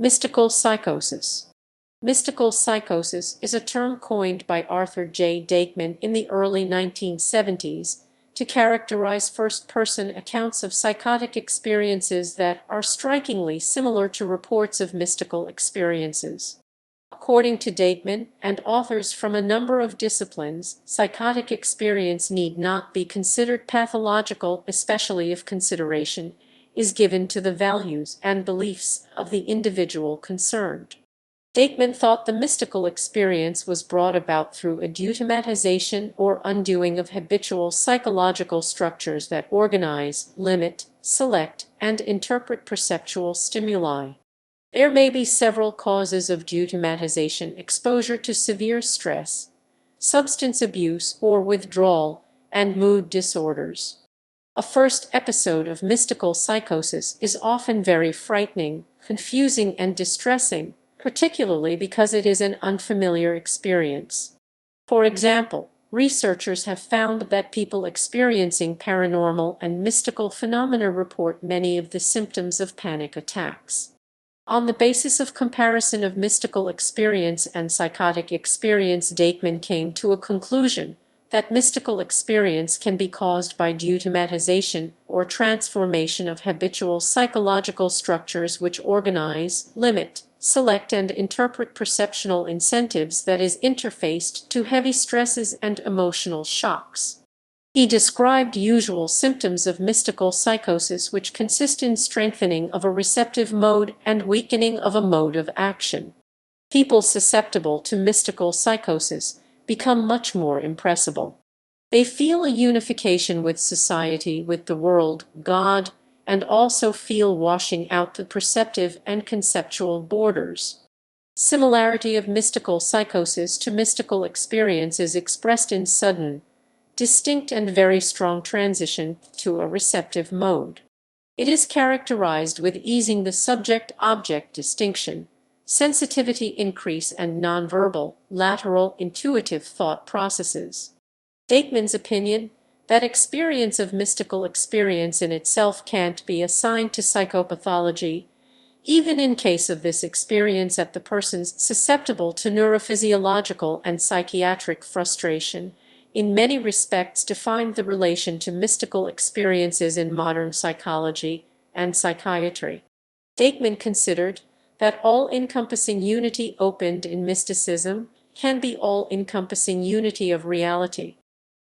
Mystical psychosis. Mystical psychosis is a term coined by Arthur J. Deikman in the early 1970s to characterize first-person accounts of psychotic experiences that are strikingly similar to reports of mystical experiences. According to Deikman and authors from a number of disciplines, psychotic experience need not be considered pathological, especially if consideration is given to the values and beliefs of the individual concerned. Deikman thought the mystical experience was brought about through a deautomatization or undoing of habitual psychological structures that organize, limit, select, and interpret perceptual stimuli. There may be several causes of deautomatization: exposure to severe stress, substance abuse or withdrawal, and mood disorders. A first episode of mystical psychosis is often very frightening, confusing, and distressing, particularly because it is an unfamiliar experience. For example, researchers have found that people experiencing paranormal and mystical phenomena report many of the symptoms of panic attacks. On the basis of comparison of mystical experience and psychotic experience, Deikman came to a conclusion that mystical experience can be caused by deautomatization or transformation of habitual psychological structures which organize, limit, select, and interpret perceptional incentives, that is, interfaced to heavy stresses and emotional shocks. He described usual symptoms of mystical psychosis, which consist in strengthening of a receptive mode and weakening of a mode of action. People susceptible to mystical psychosis become much more impressible. They feel a unification with society, with the world, God, and also feel washing out the perceptive and conceptual borders. Similarity of mystical psychosis to mystical experience is expressed in sudden, distinct, and very strong transition to a receptive mode. It is characterized with easing the subject-object distinction, sensitivity increase, and nonverbal, lateral, intuitive thought processes. Deikman's opinion that experience of mystical experience in itself can't be assigned to psychopathology, even in case of this experience at the persons susceptible to neurophysiological and psychiatric frustration, in many respects defined the relation to mystical experiences in modern psychology and psychiatry. Deikman considered that all-encompassing unity opened in mysticism can be all-encompassing unity of reality.